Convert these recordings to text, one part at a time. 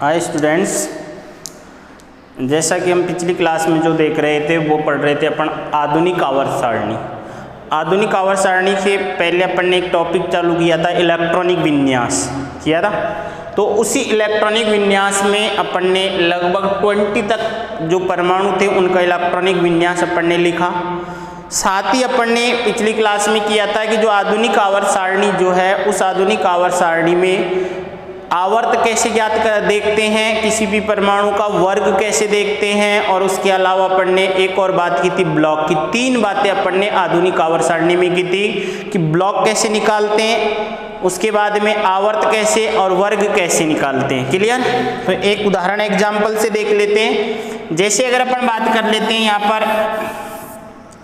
Hi students, जैसा कि हम पिछली क्लास में जो देख रहे थे वो पढ़ रहे थे अपन आधुनिक आवर्त सारणी। आधुनिक आवर्त सारणी से पहले अपन ने एक टॉपिक चालू किया था, इलेक्ट्रॉनिक विन्यास किया था। तो उसी इलेक्ट्रॉनिक विन्यास में अपन ने लगभग 20 तक जो परमाणु थे उनका इलेक्ट्रॉनिक विन्यास अपन ने लिखा। साथ ही अपन ने पिछली क्लास में किया था कि जो आधुनिक आवर्त सारणी जो है, उस आधुनिक आवर्त सारणी में आवर्त कैसे ज्ञात कर देखते हैं, किसी भी परमाणु का वर्ग कैसे देखते हैं, और उसके अलावा अपन ने एक और बात की थी ब्लॉक की। 3 बातें अपन ने आधुनिक आवर्त सारणी में की थी कि ब्लॉक कैसे निकालते हैं, उसके बाद में आवर्त कैसे और वर्ग कैसे निकालते हैं। क्लियर? तो एक उदाहरण एग्जाम्पल से देख लेते हैं। जैसे अगर अपन बात कर लेते हैं यहाँ पर,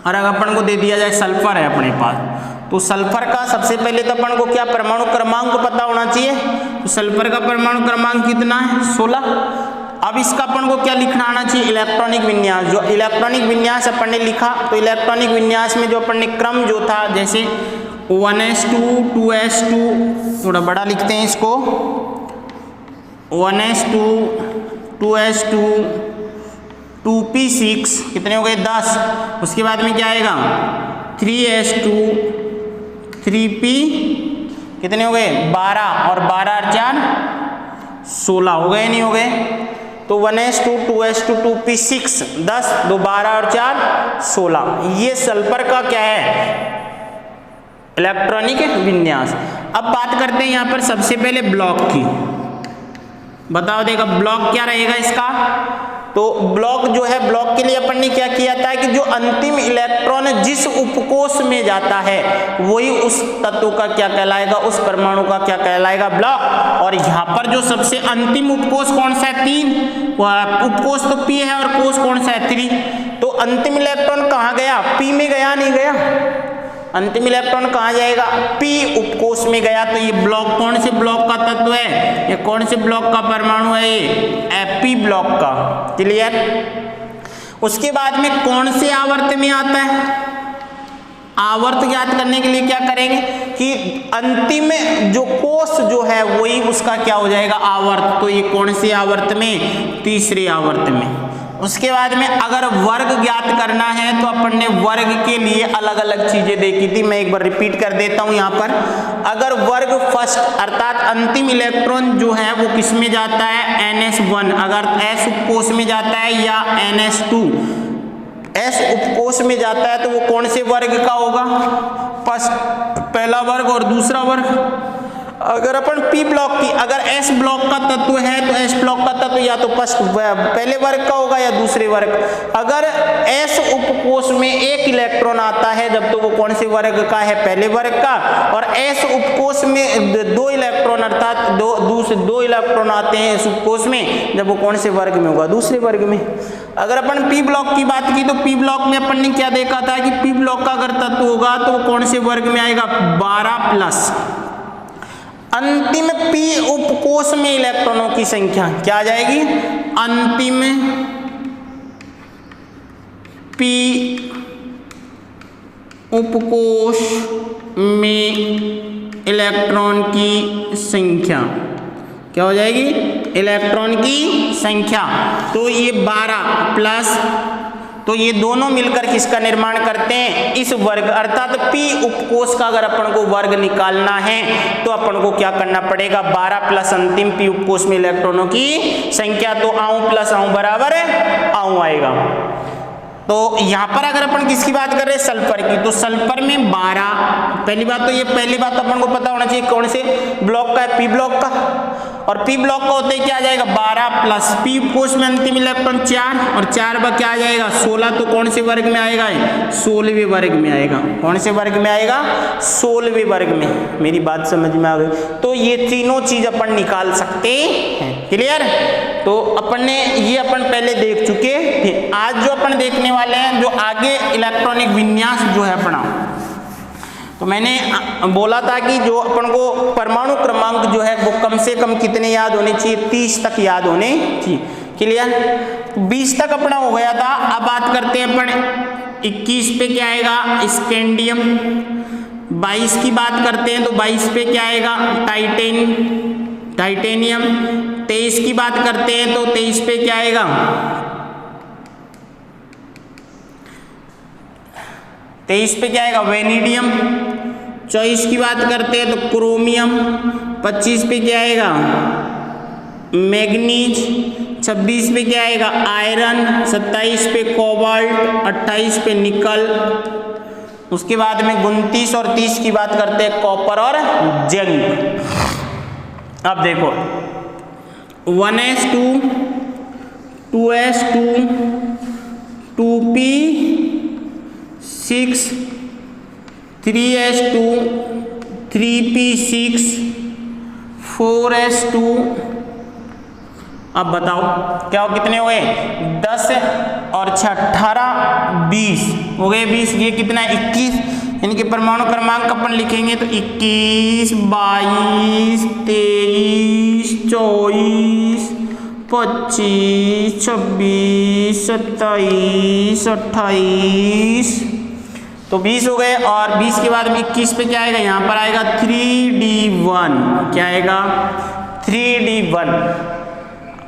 और अगर अपन को दे दिया जाए सल्फर है अपने पास, तो सल्फर का सबसे पहले तो अपन को क्या परमाणु क्रमांक पता होना चाहिए। तो सल्फर का परमाणु क्रमांक कितना है? 16। अब इसका अपन को क्या लिखना आना चाहिए? इलेक्ट्रॉनिक विन्यास। जो इलेक्ट्रॉनिक विन्यास अपन ने लिखा, तो इलेक्ट्रॉनिक विन्यास में जो अपन ने क्रम जो था, जैसे 1s2 2s2, थोड़ा बड़ा लिखते हैं इसको, 1s2 2s2 2p6, कितने हो गए? 10। उसके बाद में क्या आएगा? 3s2 3p, कितने हो गए? 12, और 12 और 4 16 हो गए, नहीं हो गए? तो 1s2 2s2 2p6 10, 2 12 और 4 16। ये सल्फर का क्या है? इलेक्ट्रॉनिक विन्यास। अब बात करते हैं यहाँ पर सबसे पहले ब्लॉक की। बताओ देखा ब्लॉक क्या रहेगा इसका। तो ब्लॉक जो है, ब्लॉक के लिए अपन ने क्या किया था कि जो अंतिम इलेक्ट्रॉन जिस उपकोष में जाता है वही उस तत्व का क्या कहलाएगा, उस परमाणु का क्या कहलाएगा? ब्लॉक। और यहाँ पर जो सबसे अंतिम उपकोष कौन सा है? 3 उपकोष तो P है, और कोष कौन सा है? 3। तो अंतिम इलेक्ट्रॉन कहाँ गया? P में गया, नहीं गया? अंतिम इलेक्ट्रॉन कहाँ जाएगा? P उपकोष में गया। तो ये ब्लॉक कौन से ब्लॉक का तत्व है? ये कौन से ब्लॉक का परमाणु है? ये P ब्लॉक का। क्लियर? उसके बाद में कौन से आवर्त में आता है? आवर्त ज्ञात करने के लिए क्या करेंगे कि अंतिम जो कोष जो है वही उसका क्या हो जाएगा? आवर्त। तो ये कौन से आवर्त में? तीसरे आवर्त में। उसके बाद में अगर वर्ग ज्ञात करना है तो अपन ने वर्ग के लिए अलग अलग चीजें देखी थी। मैं एक बार रिपीट कर देता हूं यहाँ पर। अगर वर्ग फर्स्ट अर्थात अंतिम इलेक्ट्रॉन जो है वो किस में जाता है? ns1। अगर s उपकोष में जाता है या ns2 s उपकोष में जाता है तो वो कौन से वर्ग का होगा? फर्स्ट, पहला वर्ग, और दूसरा वर्ग। अगर अपन P ब्लॉक की, अगर S ब्लॉक का तत्व है तो S ब्लॉक का तत्व या तो फर्स्ट पहले वर्ग का होगा या दूसरे वर्ग। अगर S उपकोष में एक इलेक्ट्रॉन आता है जब, तो वो कौन से वर्ग का है? पहले वर्ग का। और S उपकोष में 2 इलेक्ट्रॉन अर्थात दो इलेक्ट्रॉन आते हैं इस उपकोष में, जब वो कौन से वर्ग में होगा? दूसरे वर्ग में। अगर अपन P ब्लॉक की बात की तो P ब्लॉक में अपन ने क्या देखा था कि P ब्लॉक का अगर तत्व होगा तो वो कौन से वर्ग में आएगा? 12+। अंतिम P उपकोष में इलेक्ट्रॉनों की संख्या क्या आ जाएगी? अंतिम P उपकोष में इलेक्ट्रॉन की संख्या क्या हो जाएगी? इलेक्ट्रॉन की संख्या। तो ये 12+, तो ये दोनों मिलकर किसका निर्माण करते हैं? इस वर्ग अर्थात P उपकोष का अगर अपन को वर्ग निकालना है तो अपन को क्या करना पड़ेगा? 12+ अंतिम P उपकोष में इलेक्ट्रॉनों की संख्या। तो आऊं प्लस आऊं बराबर आऊं आएगा। तो यहाँ पर अगर अपन किसकी बात कर रहे हैं? सल्फर की। तो सल्फर में 12, पहली बात तो ये, पहली बात तो अपन को पता होना चाहिए कौन से ब्लॉक का है? P ब्लॉक का। और P ब्लॉक का होते ही क्या आ जाएगा? 12+। P कोष में अंतिम इलेक्ट्रॉन 4, और 4 पर क्या आ जाएगा? 16। तो कौन से वर्ग में आएगा? 16वें वर्ग में आएगा। कौन से वर्ग में आएगा? 16वें वर्ग में। मेरी बात समझ में आ गई? तो ये तीनों चीज अपन निकाल सकते हैं। क्लियर? तो अपन ने ये अपन पहले देख चुके थे। आज जो अपन देखने वाले हैं, जो आगे इलेक्ट्रॉनिक विन्यास जो है अपना, तो मैंने बोला था कि जो अपन को परमाणु क्रमांक जो है वो कम से कम कितने याद होने चाहिए? 30 तक याद होने चाहिए। क्लियर? 20 तक अपना हो गया था। अब बात करते हैं अपन 21 पे क्या आएगा? स्कैंडियम। 22 की बात करते हैं तो 22 पे क्या आएगा? टाइटेन। टाइटेनियम। 23 की बात करते हैं तो 23 पे क्या आएगा, 23 पे क्या आएगा, वेनेडियम। 24 की बात करते हैं तो क्रोमियम। 25 पे क्या आएगा, मैग्नीज। 26 पे क्या आएगा, आयरन। 27 पे कोबाल्ट। 28 पे निकल। उसके बाद में 29 और 30 की बात करते हैं कॉपर और जिंक। अब देखो 1s2 2s2 2p6 3s2 3p6 4s2। अब बताओ क्या हो, कितने हुए, 10 और 6 18 20 हो गए। 20 ये कितना है, 21। इनके परमाणु क्रमांक अपन लिखेंगे तो 21 22 23 24 25 26 27 28 तो 20 हो गए। और 20 के बाद में 21 पे क्या आएगा, यहाँ पर आएगा 3d1। क्या आएगा, 3d1।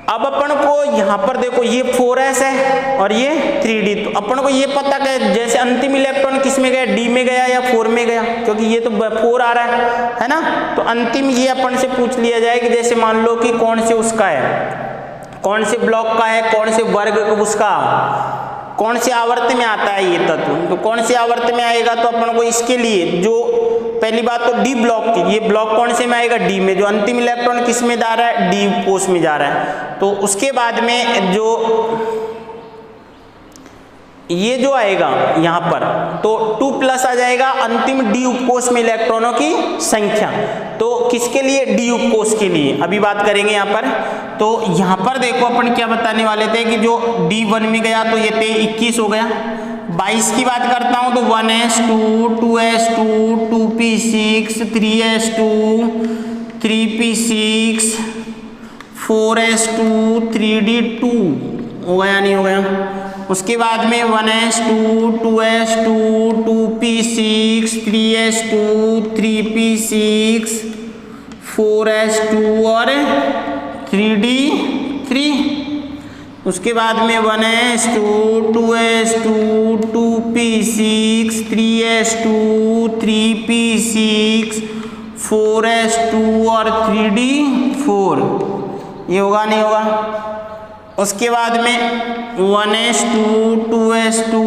अब अपन को यहाँ पर देखो ये 4s है और ये 3d, तो अपन को ये पता है जैसे अंतिम इलेक्ट्रॉन किस में गया, d में गया या 4 में गया, क्योंकि ये तो 4 आ रहा है ना। तो अंतिम ये अपन से पूछ लिया जाए कि जैसे मान लो कि कौन से उसका है, कौन से ब्लॉक का है, कौन से वर्ग उसका, कौन से आवर्त में आता है ये तत्व। तो कौन से आवर्त में आएगा, तो अपन को इसके लिए जो पहली बात तो डी ब्लॉक की, ये ब्लॉक कौन से में आएगा, डी में। जो अंतिम इलेक्ट्रॉन किस में जा रहा है, डी कोष में जा रहा है। तो उसके बाद में जो ये जो आएगा यहाँ पर तो 2+ आ जाएगा अंतिम डी उपकोष में इलेक्ट्रॉनों की संख्या। तो किसके लिए, डी उपकोष के लिए अभी बात करेंगे यहाँ पर। तो यहाँ पर देखो अपन क्या बताने वाले थे कि जो D1 में गया तो ये 21 हो गया। 22 की बात करता हूँ तो 1s2 2s2 2p6 3s2 3p6 4s2 3d2 हो गया, नहीं हो गया। उसके बाद में 1s2 2s2 2p6 3s2 3p6 4s2 और 3d3। उसके बाद में 1s2 2s2 2p6 3s2 3p6 4s2 और 3d4, ये होगा, नहीं होगा। उसके बाद में 1s2 2s2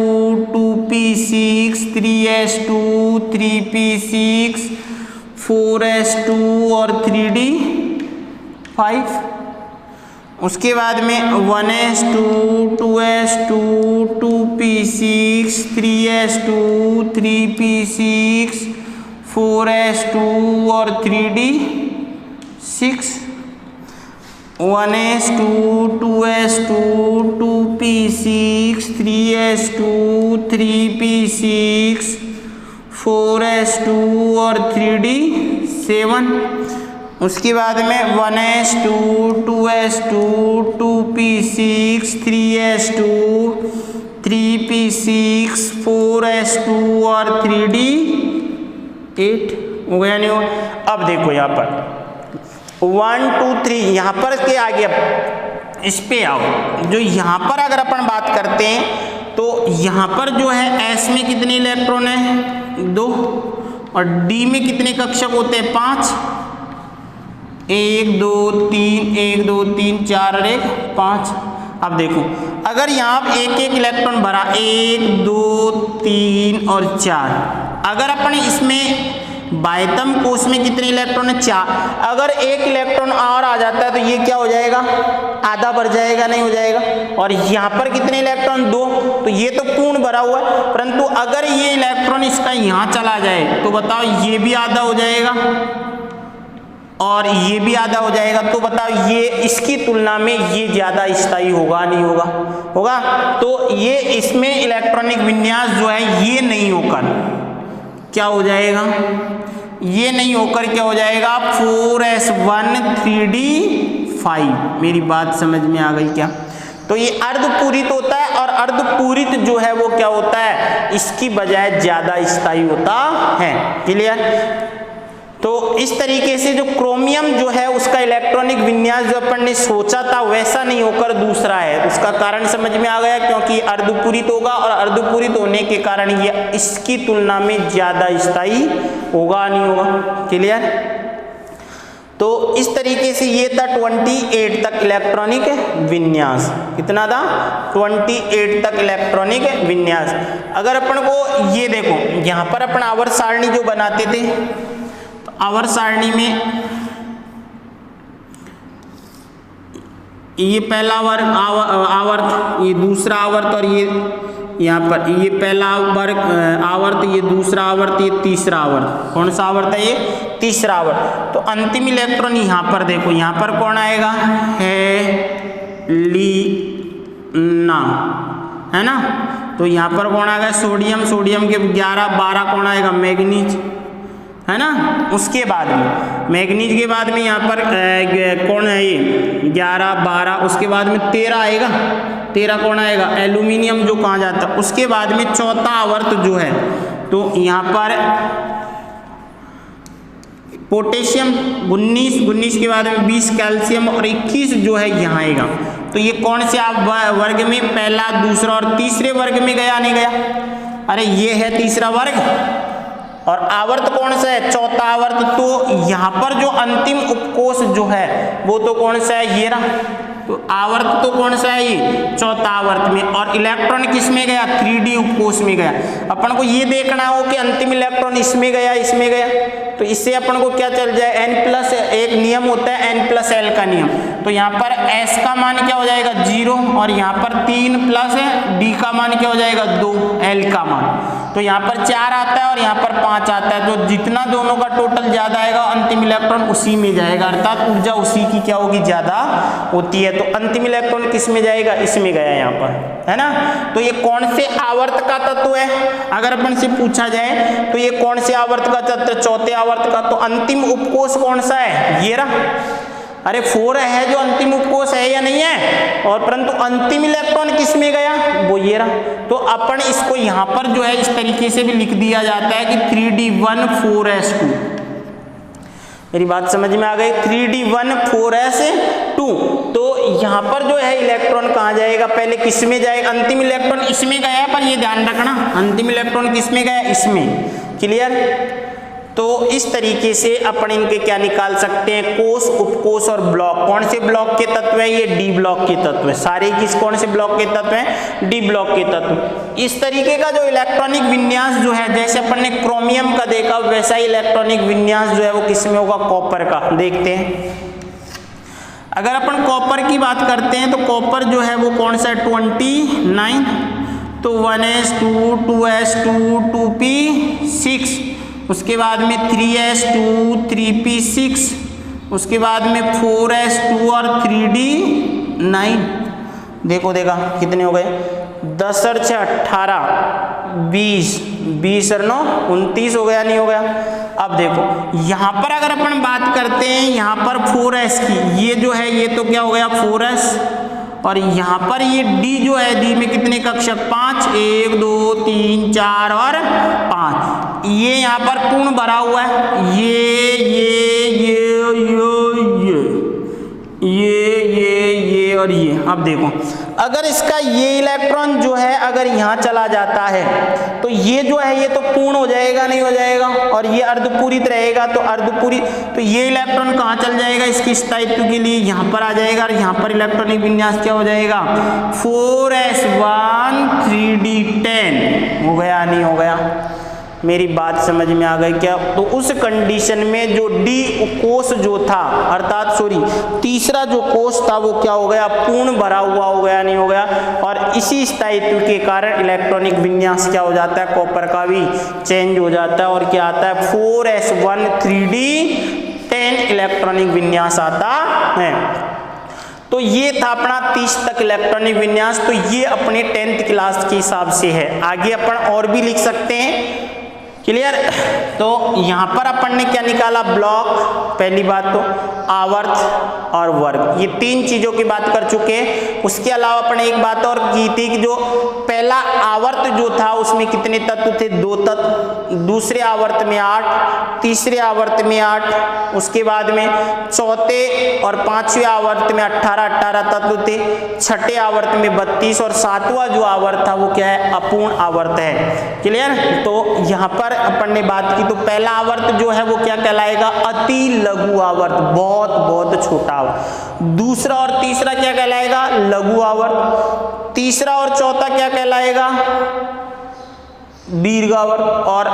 2p6 3s2 3p6 4s2 और 3d5। उसके बाद में 1s2 2s2 2p6 3s2 3p6 4s2 और 3d6। 1s2 2s2 2p6 3s2 3p6 4s2 और 3d7। उसके बाद में 1s2 2s2 2p6 3s2 3p6 4s2 और 3d8 हो गया, नहीं हो। अब देखो यहाँ पर 1 2 3 यहाँ पर के आगे इस पे आओ। जो यहाँ पर अगर अपन बात करते हैं तो यहाँ पर जो है S में कितने इलेक्ट्रॉन है, 2, और D में कितने कक्षक होते हैं, 5। 1 2 3 1 2 3 4 और 1 5। अब देखो अगर यहाँ पर एक एक इलेक्ट्रॉन भरा 1 2 3 और 4, अगर अपन इसमें बाह्यतम कोष में कितने इलेक्ट्रॉन है, 4। अगर एक इलेक्ट्रॉन और आ जाता है तो ये क्या हो जाएगा, आधा भर जाएगा, नहीं हो जाएगा। और यहाँ पर कितने इलेक्ट्रॉन, 2, तो ये तो पूर्ण भरा हुआ है। परंतु अगर ये इलेक्ट्रॉन इसका यहाँ चला जाए तो बताओ ये भी आधा हो जाएगा और ये भी आधा हो जाएगा। तो बताओ ये इसकी तुलना में ये ज्यादा स्थायी होगा, नहीं होगा, होगा। तो ये इसमें इलेक्ट्रॉनिक विन्यास जो है ये नहीं होकर क्या हो जाएगा, ये नहीं होकर क्या हो जाएगा, 4s1 3d5। मेरी बात समझ में आ गई क्या। तो ये अर्धपूरित होता है और अर्धपूरित जो है वो क्या होता है, इसकी बजाय ज्यादा स्थायी होता है। क्लियर। तो इस तरीके से जो क्रोमियम जो है उसका इलेक्ट्रॉनिक विन्यास जो अपन ने सोचा था वैसा नहीं होकर दूसरा है। उसका कारण समझ में आ गया, क्योंकि अर्धपूरित होगा और अर्धपूरित होने के कारण ये इसकी तुलना में ज्यादा स्थायी होगा, नहीं होगा। क्लियर? तो इस तरीके से ये था 28 तक इलेक्ट्रॉनिक विन्यास। कितना था? 28 तक इलेक्ट्रॉनिक विन्यास। अगर अपन को ये देखो, यहां पर अपन आवर्त सारणी जो बनाते थे, तो आवर्त सारणी में ये पहला वर्ग आवर्त, ये दूसरा आवर्त, और ये यहाँ पर ये पहला वर्ग आवर्त, ये दूसरा आवर्त, ये तीसरा आवर्त। कौन सा आवर्त है? ये तीसरा आवर्त। तो अंतिम इलेक्ट्रॉन यहाँ पर देखो, यहाँ पर कौन आएगा? हेलिना, है ना। तो यहाँ पर कौन आएगा? सोडियम। सोडियम के 11 12 कौन आएगा? मैग्नीज, है ना। उसके बाद में मैग्नीज के बाद में यहाँ पर कौन है? ये 11 12, उसके बाद में 13 आएगा। 13 कौन आएगा? एल्यूमिनियम, जो कहाँ जाता है। उसके बाद में चौथा आवर्त जो है, तो यहाँ पर पोटेशियम 19 के बाद में 20 कैल्शियम और 21 जो है यहाँ आएगा। तो ये कौन से वर्ग में? पहला, दूसरा और तीसरे वर्ग में गया, नहीं गया? अरे ये है तीसरा वर्ग। और आवर्त कौन सा है? चौथा आवर्त। तो यहाँ पर जो अंतिम उपकोष जो है वो तो कौन सा है? ये रहा। तो आवर्त तो कौन सा है? ये चौथा आवर्त में। और इलेक्ट्रॉन किस में गया? 3D उपकोष में गया। अपन को ये देखना हो कि अंतिम इलेक्ट्रॉन इसमें गया, इसमें गया। तो इससे अपन को क्या चल जाए? n+ एक नियम होता है n+l का नियम। तो यहाँ पर s का मान क्या हो जाएगा? 0, और यहाँ पर 3 प्लस d का मान क्या हो जाएगा? 2, l का मान। तो यहाँ पर 4 आता है और यहाँ पर 5 आता है। तो जितना दोनों का टोटल ज्यादा आएगा, अंतिम इलेक्ट्रॉन उसी में जाएगा, अर्थात ऊर्जा उसी की क्या होगी? ज्यादा होती है। तो अंतिम इलेक्ट्रॉन किस में जाएगा? इसमें गया यहाँ पर, है ना। तो ये कौन से आवर्त का तत्व है? अगर अपन से पूछा जाए तो ये कौन से आवर्त का तत्व? चौथे आवर्त का। तो अंतिम उपकोष कौन सा है? ये रहा। अरे 4 है जो अंतिम उपकोष है या नहीं है? और परंतु अंतिम इलेक्ट्रॉन किस में गया? वो ये रहा। तो अपन इसको यहाँ पर जो है इस तरीके से भी लिख दिया जाता है कि 3d1 4s2। मेरी बात समझ में आ गई? 3d1 4s2। तो यहाँ पर जो है इलेक्ट्रॉन कहाँ जाएगा? पहले किस में जाएगा? अंतिम इलेक्ट्रॉन इसमें गया, पर ये ध्यान रखना, अंतिम इलेक्ट्रॉन किस में गया? इसमें। क्लियर? तो इस तरीके से अपन इनके क्या निकाल सकते हैं? कोष, उपकोष और ब्लॉक। कौन से ब्लॉक के तत्व है? ये डी ब्लॉक के तत्व है। सारे किस कौन से ब्लॉक के तत्व हैं? डी ब्लॉक के तत्व। इस तरीके का जो इलेक्ट्रॉनिक विन्यास जो है, जैसे अपन ने क्रोमियम का देखा, वैसा ही इलेक्ट्रॉनिक विन्यास जो है वो किस में होगा? कॉपर का। देखते हैं, अगर अपन कॉपर की बात करते हैं तो कॉपर जो है वो कौन सा है? 29। तो 1s2 2s2 2p6, उसके बाद में 3s2 3p6, उसके बाद में 4s2 और 3d9। देखा कितने हो गए? 10 और 6 18, 20 20 और 9 29 हो गया, नहीं हो गया? अब देखो यहाँ पर अगर अपन बात करते हैं यहाँ पर 4s की, ये जो है ये तो क्या हो गया? 4s। और यहाँ पर ये D जो है, D में कितने कक्षक? 5, 1 2 3 4 और 5। ये यहाँ पर पूर्ण भरा हुआ है। ये और ये। अब देखो, अगर इसका ये इलेक्ट्रॉन जो है अगर यहाँ चला जाता है तो ये जो है ये तो पूर्ण हो जाएगा, नहीं हो जाएगा? और ये अर्धपूरित रहेगा। तो अर्धपूरित, तो ये इलेक्ट्रॉन कहाँ चल जाएगा? इसके स्थायित्व के लिए यहाँ पर आ जाएगा। और यहाँ पर इलेक्ट्रॉनिक विन्यास क्या हो जाएगा? 4s1 3d10 हो गया, नहीं हो गया? मेरी बात समझ में आ गई क्या? तो उस कंडीशन में जो डी कोष जो था, अर्थात सॉरी तीसरा जो कोष था वो क्या हो गया? पूर्ण भरा हुआ हो गया, नहीं हो गया? और इसी स्थायित्व के कारण इलेक्ट्रॉनिक विन्यास क्या हो जाता है? कॉपर का भी चेंज हो जाता है और क्या आता है? 4s1 3d10 इलेक्ट्रॉनिक विन्यास आता है। तो ये था अपना 30 तक इलेक्ट्रॉनिक विन्यास। तो ये अपने 10th क्लास के हिसाब से है। आगे अपन और भी लिख सकते हैं। क्लियर? तो यहाँ पर अपन ने क्या निकाला? ब्लॉक, पहली बात तो आवर्त और वर्ग, ये 3 चीजों की बात कर चुके हैं। उसके अलावा अपन ने एक बात और की थी कि जो पहला आवर्त जो था उसमें कितने तत्व थे? 2 तत्व, दूसरे आवर्त में 8, तीसरे आवर्त में 8, उसके बाद में चौथे और पांचवें आवर्त में 18 तत्व थे, छठे आवर्त में 32 और सातवां जो आवर्त था वो क्या है, अपूर्ण आवर्त है। क्लियर। तो यहाँ पर अपन ने बात की तो पहला आवर्त जो है वो क्या कहलाएगा, अति लघु आवर्त, बहुत बहुत छोटा आवर्त। दूसरा और तीसरा क्या कहलाएगा, लघु आवर्त। तीसरा और चौथा क्या कहलाएगा, दीर्घ आवर्त। और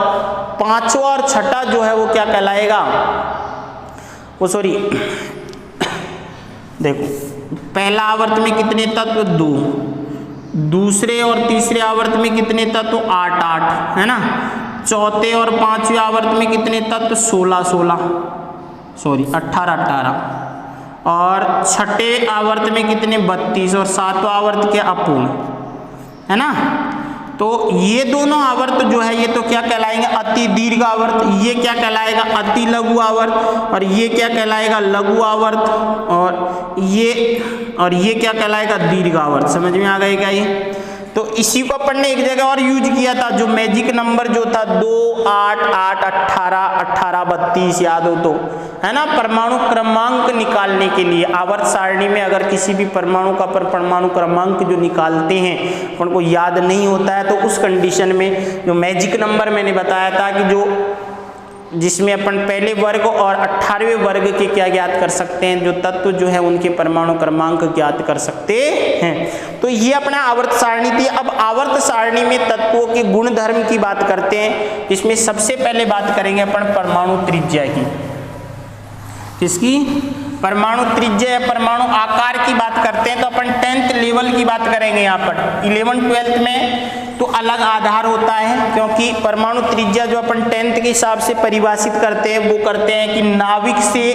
पांचवा और छठा जो है वो क्या कहलाएगा, वो सॉरी देखो, पहला आवर्त में कितने तत्व, 2, दूसरे और तीसरे आवर्त में कितने तत्व, 8 8 है ना, चौथे और पांचवें आवर्त में कितने तत्व, 18 18, और छठे आवर्त में कितने, 32, और सातवां आवर्त के अपूर्ण, है ना। तो ये दोनों आवर्त जो है ये तो क्या कहलाएंगे, अति दीर्घ आवर्त। ये क्या कहलाएगा, अति लघु आवर्त। और ये क्या कहलाएगा, लघु आवर्त। और ये क्या कहलाएगा, दीर्घ आवर्त। समझ में आ गए क्या ये। तो इसी को अपन ने एक जगह और यूज किया था, जो मैजिक नंबर जो था 2 8 8 18 18 32, याद हो तो, है ना। परमाणु क्रमांक निकालने के लिए आवर्त सारणी में अगर किसी भी परमाणु का परमाणु क्रमांक जो निकालते हैं अपन को याद नहीं होता है, तो उस कंडीशन में जो मैजिक नंबर मैंने बताया था कि जो जिसमें अपन पहले वर्ग और 18वें वर्ग के क्या ज्ञात कर सकते हैं, जो तत्व जो है उनके परमाणु क्रमांक ज्ञात कर सकते हैं। तो ये अपना आवर्त सारणी थी। अब आवर्त सारणी में तत्वों के गुण धर्म की बात करते हैं, जिसमें सबसे पहले बात करेंगे अपन परमाणु त्रिज्या की। किसकी, परमाणु त्रिज्या या परमाणु आकार की बात करते हैं। तो अपन 10th लेवल की बात करेंगे। यहाँ पर 11 12th में तो अलग आधार होता है, क्योंकि परमाणु त्रिज्या जो अपन 10th के हिसाब से परिभाषित करते हैं वो करते हैं कि नाभिक से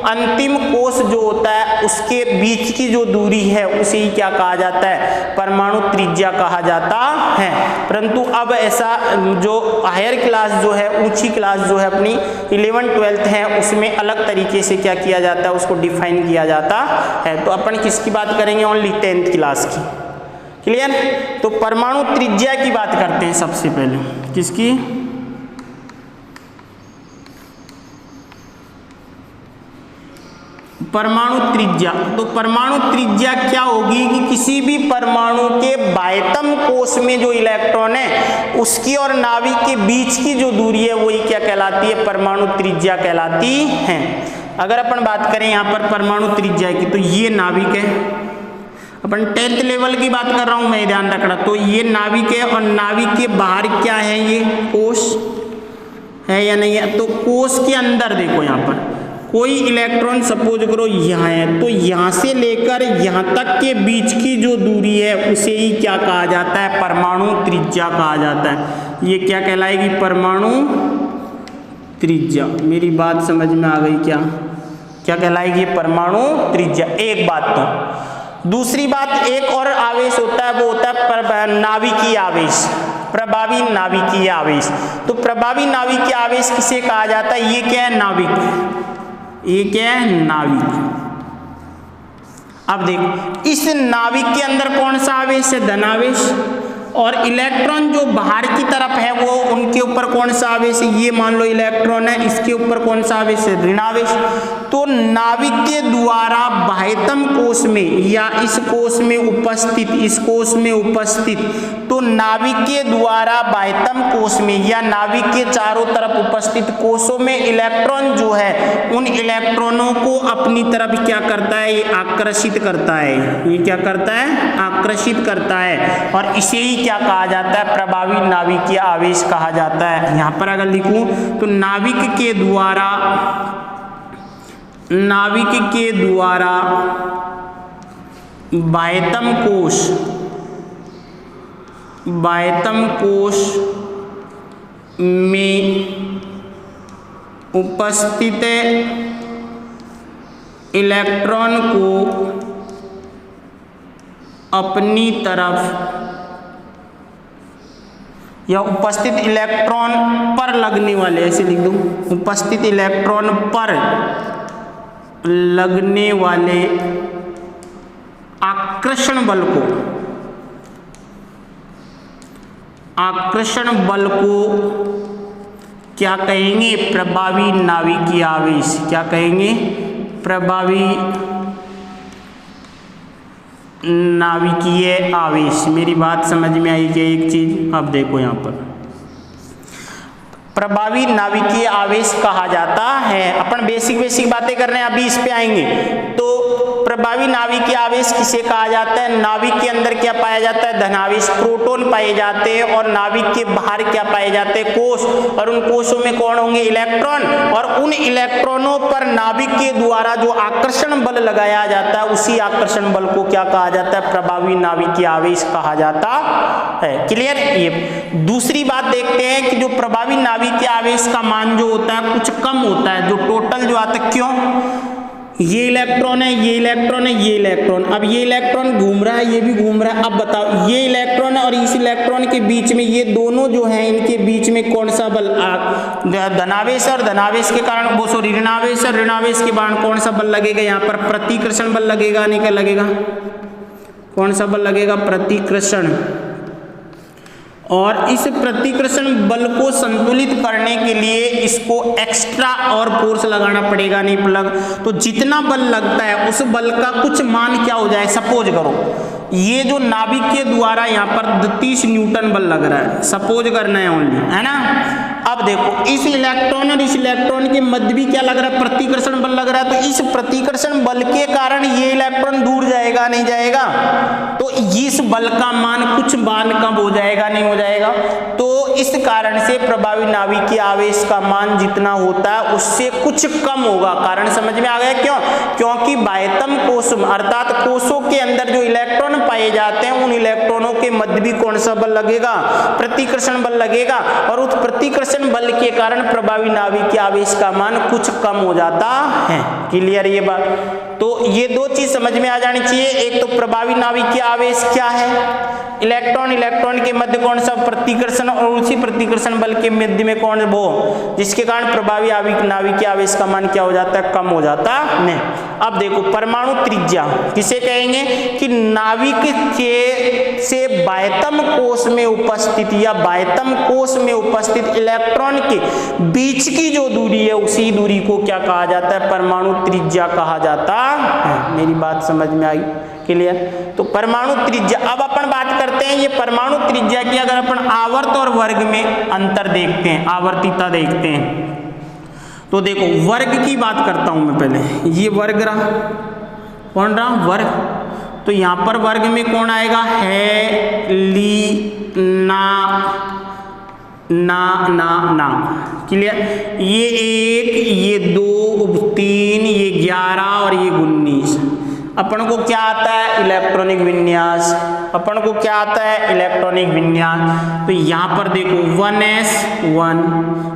अंतिम कोश जो होता है उसके बीच की जो दूरी है उसे ही क्या कहा जाता है, परमाणु त्रिज्या कहा जाता है। परंतु अब ऐसा जो हायर क्लास जो है, ऊंची क्लास जो है अपनी 11 12th है, उसमें अलग तरीके से क्या किया जाता है, उसको डिफाइन किया जाता है। तो अपन किसकी बात करेंगे, ओनली 10th क्लास की। क्लियर। तो परमाणु त्रिज्या की बात करते हैं सबसे पहले। किसकी, परमाणु त्रिज्या। तो परमाणु त्रिज्या क्या होगी कि किसी भी परमाणु के बाह्यतम कोश में जो इलेक्ट्रॉन है उसकी और नाभिक के बीच की जो दूरी है वही क्या कहलाती है, परमाणु त्रिज्या कहलाती है। अगर अपन बात करें यहाँ पर परमाणु त्रिज्या की, तो ये नाभिक है। अपन 10th लेवल की बात कर रहा हूं मैं, ध्यान रखना। तो ये नाभिक है और नाभिक के बाहर क्या है, ये कोश है या नहीं है। तो कोश के अंदर देखो, यहाँ पर कोई इलेक्ट्रॉन सपोज करो यहाँ है, तो यहाँ से लेकर यहाँ तक के बीच की जो दूरी है उसे ही क्या कहा जाता है, परमाणु त्रिज्या कहा जाता है। ये क्या कहलाएगी, परमाणु त्रिज्या। मेरी बात समझ में आ गई क्या, क्या कहलाएगी, परमाणु त्रिज्या। एक बात। तो दूसरी बात, एक और आवेश होता है, वो होता है नाभिकीय आवेश, प्रभावी नाभिकीय आवेश। तो प्रभावी नाभिकीय आवेश किसे कहा जाता है, ये क्या है, नाभिक। ये क्या है, नाभिक। अब देखो, इस नाभिक के अंदर कौन सा आवेश है, धनावेश। और इलेक्ट्रॉन जो बाहर की तरफ है वो उनके ऊपर कौन सा आवेश है, ये मान लो इलेक्ट्रॉन है, इसके ऊपर कौन सा आवेश है, ऋणावेश। तो नाभिक के द्वारा बाह्यतम कोश में या इस कोश में उपस्थित, इस कोश में उपस्थित, तो नाभिक के द्वारा बाह्यतम कोश में या नाभिक के चारों तरफ उपस्थित कोशों में इलेक्ट्रॉन जो है उन इलेक्ट्रॉनों को अपनी तरफ क्या करता है, ये आकर्षित करता है। ये क्या करता है, आकर्षित करता है। और इसे ही क्या कहा जाता है, प्रभावी नाभिकीय आवेश कहा जाता है। यहां पर अगर लिखूं तो नाभिक के द्वारा बाह्यतम कोश में उपस्थित इलेक्ट्रॉन को अपनी तरफ या उपस्थित इलेक्ट्रॉन पर लगने वाले, ऐसे लिख दूं, उपस्थित इलेक्ट्रॉन पर लगने वाले आकर्षण बल को क्या कहेंगे, प्रभावी नाभिकीय आवेश। क्या कहेंगे, प्रभावी नाभिकीय आवेश। मेरी बात समझ में आई क्या एक चीज? अब देखो यहाँ पर प्रभावी नाभिकीय आवेश कहा जाता है। अपन बेसिक बातें कर रहे हैं, अभी इस पे आएंगे। तो प्रभावी नाभिकीय आवेश किसे कहा जाता है? नाभिक के अंदर क्या पाया जाता है? धनावेश प्रोटॉन पाए जाते हैं, और नाभिक के बाहर क्या पाए जाते हैं? कोष। और उन कोषों में कौन होंगे? इलेक्ट्रॉन। और उन इलेक्ट्रॉनों पर नाभिक के द्वारा जो आकर्षण बल लगाया जाता है, उसी आकर्षण बल को क्या कहा जाता है? प्रभावी नाभिकीय आवेश कहा जाता है। क्लियर? ये दूसरी बात देखते हैं कि जो प्रभावी नाभिकीय आवेश का मान जो होता है कुछ कम होता है, जो टोटल जो आता है। क्यों? ये इलेक्ट्रॉन है, ये इलेक्ट्रॉन है, ये इलेक्ट्रॉन। अब ये इलेक्ट्रॉन घूम रहा है, ये भी घूम रहा है। अब बताओ, ये इलेक्ट्रॉन है और इस इलेक्ट्रॉन के बीच में, ये दोनों जो हैं, इनके बीच में कौन सा बल? धनावेश और धनावेश के कारण वो सॉरी ऋणावेश और ऋणावेश के कारण कौन सा बल लगेगा? यहाँ पर प्रतिकर्षण बल लगेगा। नहीं क्या लगेगा? कौन सा बल लगेगा? प्रतिकर्षण। और इस प्रतिकर्षण बल को संतुलित करने के लिए इसको एक्स्ट्रा और फोर्स लगाना पड़ेगा। नहीं लग तो जितना बल लगता है उस बल का कुछ मान क्या हो जाए? सपोज करो ये जो नाभिक के द्वारा यहाँ पर 30 न्यूटन बल लग रहा है, सपोज करना है ओनली, है ना। अब देखो इस इलेक्ट्रॉन और इस इलेक्ट्रॉन के मध्य भी क्या लग रहा है? प्रतिकर्षण बल लग रहा है। तो इस प्रतिकर्षण बल के कारण ये इलेक्ट्रॉन दूर जाएगा, नहीं जाएगा? तो इस बल का मान कुछ मान कम हो जाएगा, नहीं हो जाएगा? तो इस कारण से प्रभावी नाभिकीय आवेश का मान जितना होता है उससे कुछ कम होगा। कारण समझ में आ गया? क्यों? क्योंकि बाह्यतम कोश अर्थात कोशों के अंदर जो इलेक्ट्रॉन पाए जाते हैं, उन इलेक्ट्रॉनों के मध्य भी कौन सा बल लगेगा? प्रतिकर्षण बल लगेगा। और उस प्रतिकर्षण बल के कारण प्रभावी नाभिकीय आवेश का मान कुछ कम हो जाता है। क्लियर ये बात? तो ये दो चीज समझ में आ जानी चाहिए। एक तो प्रभावी नाभिकीय आवेश क्या है? इलेक्ट्रॉन इलेक्ट्रॉन के मध्य कौन सा? प्रतिकर्षण। और उसी प्रतिकर्षण बल के मध्य में कौन? वो जिसके कारण प्रभावी नाभिकीय आवेश का मान क्या हो जाता है? कम हो जाता है। अब देखो परमाणु त्रिज्या किसे कहेंगे? कि नाभिक के से बाह्यतम कोश में उपस्थित या बाह्यतम कोश में उपस्थित इलेक्ट्रॉन के बीच की जो दूरी है, उसी दूरी को क्या कहा जाता है? परमाणु त्रिज्या कहा जाता है। मेरी बात समझ में आई? क्लियर? तो परमाणु त्रिज्या। अब अपन बात करते हैं ये परमाणु त्रिज्या की। अगर अपन आवर्त और वर्ग में अंतर देखते हैं, आवर्तिता देखते हैं, तो देखो वर्ग की बात करता हूं मैं पहले। ये वर्ग रहा, कौन रहा? वर्ग। तो यहां पर वर्ग में कौन आएगा? है, ली, ना। क्लियर? ये 1, ये 2, 3, ये 11 और ये 19। अपन को क्या आता है? इलेक्ट्रॉनिक विन्यास। अपन को क्या आता है? इलेक्ट्रॉनिक विन्यास। तो यहाँ पर देखो 1s1,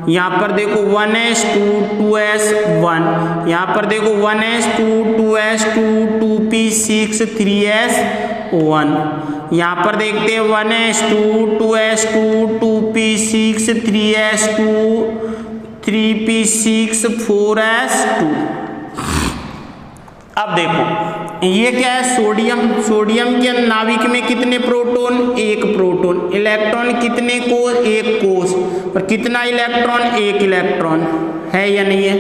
यहाँ पर देखो 1s2, 2s1, यहाँ पर देखो 1s2, 2s2, 2p6, 3s1। यहाँ पर देखते हैं 1s2, 2s2, 2p6, 3s2, 3p6, 4s2। अब देखो ये क्या है? सोडियम। सोडियम के नाभिक में कितने प्रोटॉन? 1 प्रोटॉन। इलेक्ट्रॉन कितने कोष? 1 कोष। और कितना इलेक्ट्रॉन? 1 इलेक्ट्रॉन। है या नहीं है?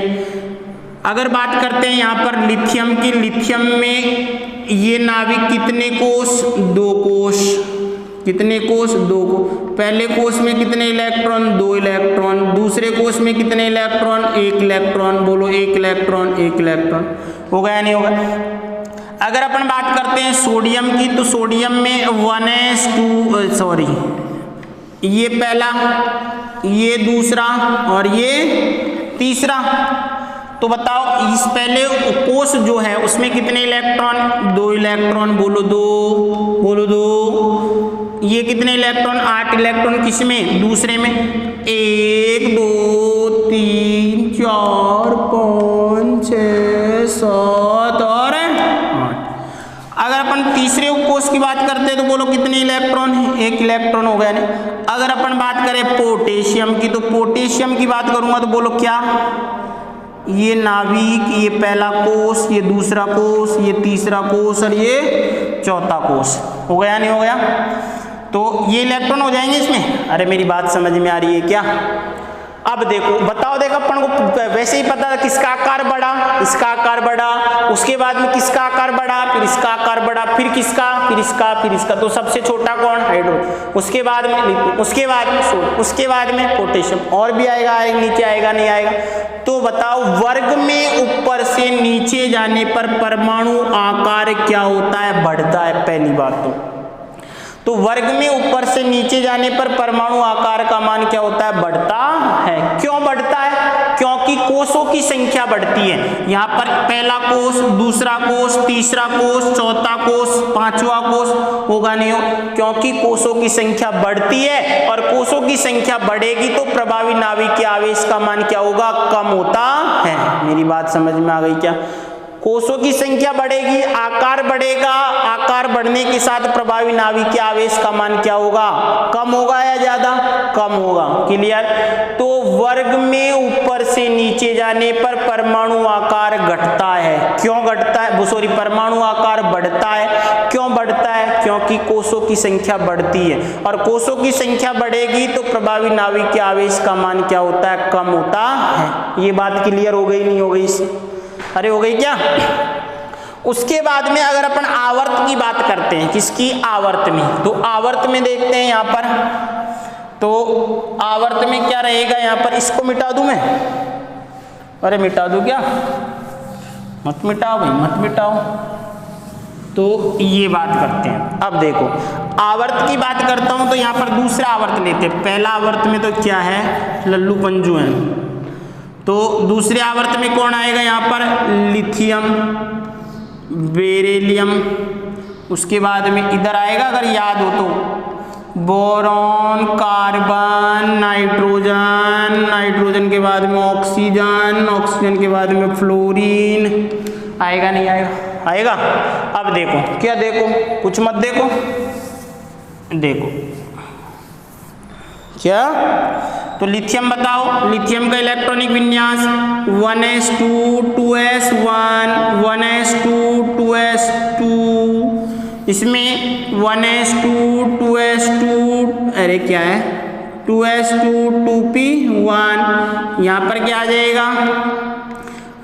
अगर बात करते हैं यहाँ पर लिथियम की, लिथियम में ये नाभिक कितने कोष? 2 कोष। कितने कोष? 2 कोष। पहले कोष में कितने इलेक्ट्रॉन? 2 इलेक्ट्रॉन। दूसरे कोष में कितने इलेक्ट्रॉन? 1 इलेक्ट्रॉन। बोलो 1 इलेक्ट्रॉन, 1 इलेक्ट्रॉन। हो गया नहीं होगा? अगर अपन बात करते हैं सोडियम की, तो सोडियम में 1s2 सॉरी ये पहला, ये दूसरा और ये तीसरा। तो बताओ इस पहले कोष जो है उसमें कितने इलेक्ट्रॉन? 2 इलेक्ट्रॉन। बोलो 2, बोलो 2। ये कितने इलेक्ट्रॉन? 8 इलेक्ट्रॉन। किसमें? दूसरे में 1, 2, 3, 4, 5, 6, 7 और 8। अगर अपन तीसरे कोष की बात करते हैं तो बोलो कितने इलेक्ट्रॉन है? 1 इलेक्ट्रॉन हो गया नहीं। अगर अपन बात करें पोटेशियम की, तो पोटेशियम की बात करूंगा तो बोलो क्या? ये नाभिक, ये पहला कोष, ये दूसरा कोष, ये तीसरा कोष और ये चौथा कोष। हो गया नहीं हो गया? तो ये इलेक्ट्रॉन हो जाएंगे इसमें। अरे मेरी बात समझ में आ रही है क्या? अब देखो बताओ, देखो अपन को वैसे ही पता है किसका आकार बढ़ा, इसका आकार बढ़ा, उसके बाद में किसका आकार बढ़ा, फिर इसका आकार बढ़ा, फिर किसका, फिर इसका, फिर इसका। तो सबसे छोटा कौन, हाइड्रोजन। उसके बाद में लिथियम, उसके बाद में सोडियम, उसके बाद में पोटेशियम, और भी आएगा, नीचे आएगा नहीं आएगा। तो बताओ वर्ग में ऊपर से नीचे जाने पर परमाणु आकार क्या होता है, बढ़ता है। पहली बात तो वर्ग में ऊपर से नीचे जाने पर परमाणु आकार का मान क्या होता है, बढ़ता है। क्यों बढ़ता है, क्योंकि कोषों की संख्या बढ़ती है। यहाँ पर पहला कोष, दूसरा कोष, तीसरा कोष, चौथा कोष, पांचवा कोष होगा नहीं हो, क्योंकि कोषों की संख्या बढ़ती है, और कोषों की संख्या बढ़ेगी तो प्रभावी नाभिक के आवेश का मान क्या होगा, कम होता है। मेरी बात समझ में आ गई क्या? कोषों की संख्या बढ़ेगी, आकार बढ़ेगा, आकार बढ़ने के साथ प्रभावी नाभिक के आवेश का मान क्या होगा, कम होगा या ज्यादा, कम होगा। क्लियर? तो वर्ग में ऊपर से नीचे जाने पर परमाणु आकार घटता है। क्यों घटता है, सॉरी, परमाणु आकार बढ़ता है। क्यों बढ़ता है, क्योंकि कोषों की संख्या बढ़ती है, और कोषों की संख्या बढ़ेगी तो प्रभावी नाभिक के आवेश का मान क्या होता है, कम होता है। ये बात क्लियर हो गई, नहीं हो गई इससे? अरे हो गई क्या? उसके बाद में अगर अपन आवर्त की बात करते हैं, किसकी, आवर्त में, तो आवर्त में देखते हैं यहाँ पर, तो आवर्त में क्या रहेगा यहाँ पर, इसको मिटा दूं मैं, अरे मिटा दूं क्या, मत मिटाओ भाई, मत मिटाओ। तो ये बात करते हैं। अब देखो आवर्त की बात करता हूं तो यहाँ पर दूसरा आवर्त लेते हैं। पहला आवर्त में तो क्या है, लल्लू पंजू है, तो दूसरे आवर्त में कौन आएगा यहाँ पर, लिथियम, बेरिलियम, उसके बाद में इधर आएगा अगर याद हो तो बोरॉन, कार्बन, नाइट्रोजन, नाइट्रोजन के बाद में ऑक्सीजन, ऑक्सीजन के बाद में फ्लोरीन। आएगा नहीं आएगा, आएगा। अब देखो क्या, देखो कुछ मत देखो, देखो क्या, तो लिथियम बताओ, लिथियम का इलेक्ट्रॉनिक विन्यास 1s2 2s1 1s2 2s2, इसमें 1s2 2s2, अरे क्या है 2s2 2p1, यहाँ पर क्या आ जाएगा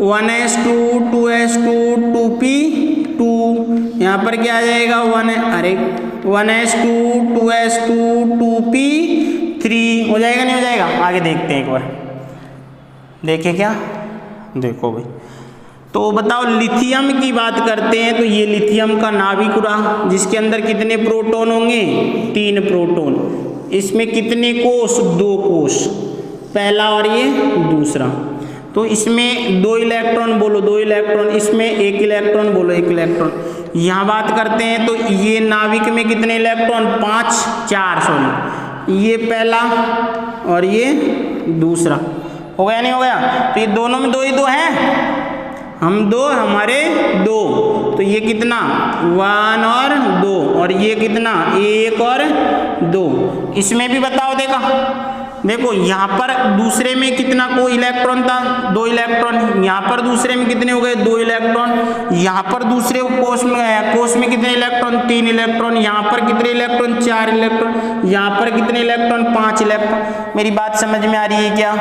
1s2 2s2 2p2, यहाँ पर क्या आ जाएगा 1s2 2s2 2p3 हो जाएगा, नहीं हो जाएगा? आगे देखते हैं एक बार, देखें क्या, देखो भाई। तो बताओ लिथियम की बात करते हैं, तो ये लिथियम का नाभिक रहा, जिसके अंदर कितने प्रोटॉन होंगे, 3 प्रोटॉन। इसमें कितने कोष, 2 कोष, पहला और ये दूसरा। तो इसमें 2 इलेक्ट्रॉन बोलो, 2 इलेक्ट्रॉन, इसमें 1 इलेक्ट्रॉन बोलो, 1 इलेक्ट्रॉन। यहाँ बात करते हैं तो ये नाभिक में कितने इलेक्ट्रॉन, 4 सॉरी, ये पहला और ये दूसरा। हो गया नहीं हो गया? तो ये दोनों में 2 ही 2 हैं, हम 2 हमारे 2, तो ये कितना 1 और 2, और ये कितना 1 और 2। इसमें भी बताओ, देखो यहाँ पर दूसरे में कितना को इलेक्ट्रॉन था, 2 इलेक्ट्रॉन। यहाँ पर दूसरे में कितने हो गए, 2 इलेक्ट्रॉन। यहाँ पर दूसरे कोष में कितने इलेक्ट्रॉन, 3 इलेक्ट्रॉन। यहाँ पर कितने इलेक्ट्रॉन, 4 इलेक्ट्रॉन। यहाँ पर कितने इलेक्ट्रॉन, 5 इलेक्ट्रॉन। मेरी बात समझ में आ रही है क्या,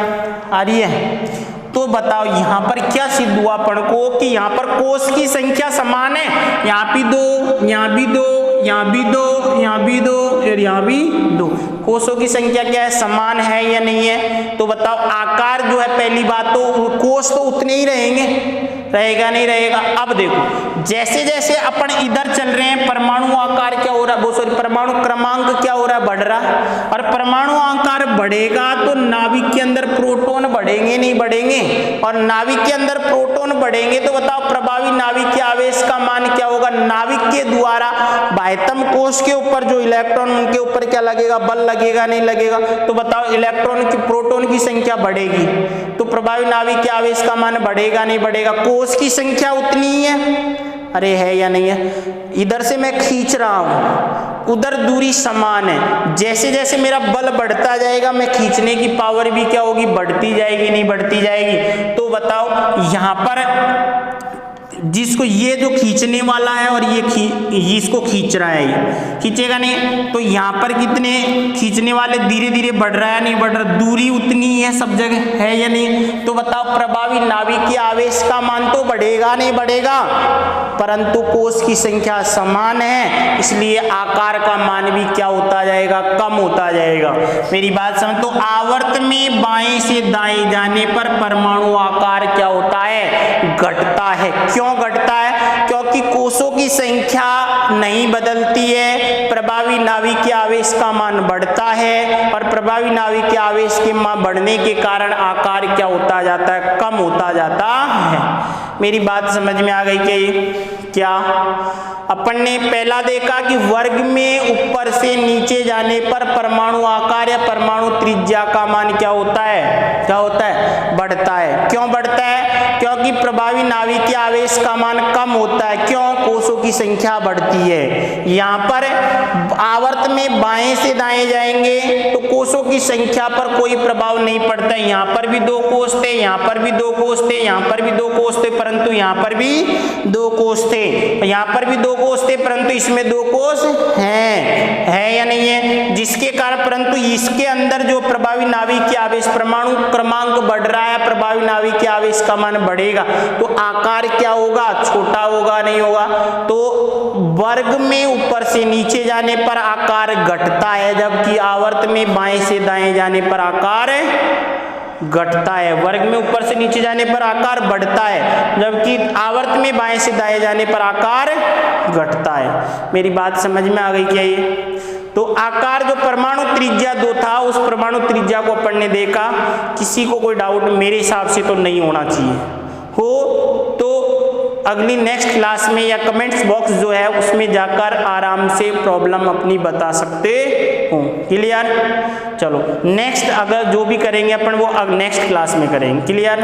आ रही है? तो बताओ यहाँ पर क्या सिद्ध हुआ अपन को कि यहाँ पर कोष की संख्या समान है, यहाँ भी 2, यहाँ भी 2, यहाँ भी 2, यहाँ भी 2 और यहाँ भी 2। कोषों की संख्या क्या है, समान है या नहीं है? तो बताओ आकार जो है, पहली बात तो कोष तो उतने ही रहेंगे, रहेगा नहीं रहेगा? अब देखो जैसे जैसे अपन इधर चल रहे हैं परमाणु आकार क्या हो रहा है, सॉरी परमाणु क्रमांक क्या हो रहा है, बढ़ रहा है। और परमाणु आकार बढ़ेगा तो नाभिक के अंदर प्रोटॉन बढ़ेंगे नहीं बढ़ेंगे? और नाभिक के अंदर प्रोटॉन बढ़ेंगे तो बताओ प्रभावी नाभिक के आवेश का मान क्या होगा? नाभिक के द्वारा बाह्यतम कोष के ऊपर जो इलेक्ट्रॉन, उनके ऊपर क्या लगेगा, बल लगेगा नहीं लगेगा? तो बताओ इलेक्ट्रॉन की, प्रोटॉन की संख्या बढ़ेगी तो प्रभावी नाभिक के आवेश का मान बढ़ेगा नहीं बढ़ेगा? कोष की संख्या उतनी ही है, अरे है या नहीं है? इधर से मैं खींच रहा हूं, उधर दूरी समान है। जैसे जैसे मेरा बल बढ़ता जाएगा मैं खींचने की पावर भी क्या होगी, बढ़ती जाएगी नहीं बढ़ती जाएगी? तो बताओ यहाँ पर जिसको ये जो खींचने वाला है और ये इसको खींच रहा है, ये खींचेगा नहीं, तो यहाँ पर कितने खींचने वाले धीरे धीरे बढ़ रहा है, नहीं बढ़ रहा, दूरी उतनी ही है सब जगह, है या नहीं? तो बताओ प्रभावी नाभिकीय आवेश का मान तो बढ़ेगा नहीं बढ़ेगा, परंतु कोष की संख्या समान है, इसलिए आकार का मान भी क्या होता जाएगा, कम होता जाएगा। मेरी बात समझ। तो आवर्त में बाएं से दाएं जाने पर परमाणु आकार क्या होता है, घटता है। क्यों घटता है? क्योंकि कोषों की संख्या नहीं बदलती है, प्रभावी नाभिकीय आवेश का मान बढ़ता है, और प्रभावी नाभिकीय आवेश के मान बढ़ने के कारण आकार क्या होता जाता है, कम होता जाता है। मेरी बात समझ में आ गई क्या? ये क्या अपन ने पहला देखा कि वर्ग में ऊपर से नीचे जाने पर परमाणु आकार या परमाणु त्रिज्या का मान क्या होता है, क्या होता है, बढ़ता है। क्यों बढ़ता है? क्योंकि प्रभावी नाभिकीय आवेश का मान कम होता है। क्यों? कोषों की संख्या बढ़ती है। यहाँ पर आवर्त में बाएं से दाएं जाएंगे तो कोषों की संख्या पर कोई प्रभाव नहीं पड़ता है। यहाँ पर भी 2 कोष थे, यहाँ पर भी 2 कोष थे, यहाँ पर भी 2 कोष थे, परंतु यहाँ पर भी 2 कोष थे, यहाँ पर भी 2 कोष थे, परंतु इसमें 2 कोष हैं, है या नहीं है? जिसके कारण परंतु इसके अंदर जो प्रभावी नाभिकीय आवेश परमाणु क्रमांक बढ़ रहा है, प्रभावी नाभिकीय आवेश का मान बढ़ेगा, तो आकार क्या होगा, छोटा होगा, नहीं होगा। तो वर्ग में ऊपर से नीचे जाने पर आकार घटता है, जबकि आवर्त में बाएं से दाएं जाने पर आकार घटता है। वर्ग में ऊपर से नीचे जाने पर आकार बढ़ता है, जबकि आवर्त में बाएं से दाएं जाने पर आकार घटता है। मेरी बात समझ में आ गई क्या? ये तो आकार जो परमाणु त्रिज्या 2 था, उस परमाणु त्रिज्या को अपन ने देखा। किसी को कोई डाउट मेरे हिसाब से तो नहीं होना चाहिए। हो तो अगली नेक्स्ट क्लास में या कमेंट्स बॉक्स जो है उसमें जाकर आराम से प्रॉब्लम अपनी बता सकते हो। क्लियर? चलो नेक्स्ट अगर जो भी करेंगे अपन वो नेक्स्ट क्लास में करेंगे। क्लियर?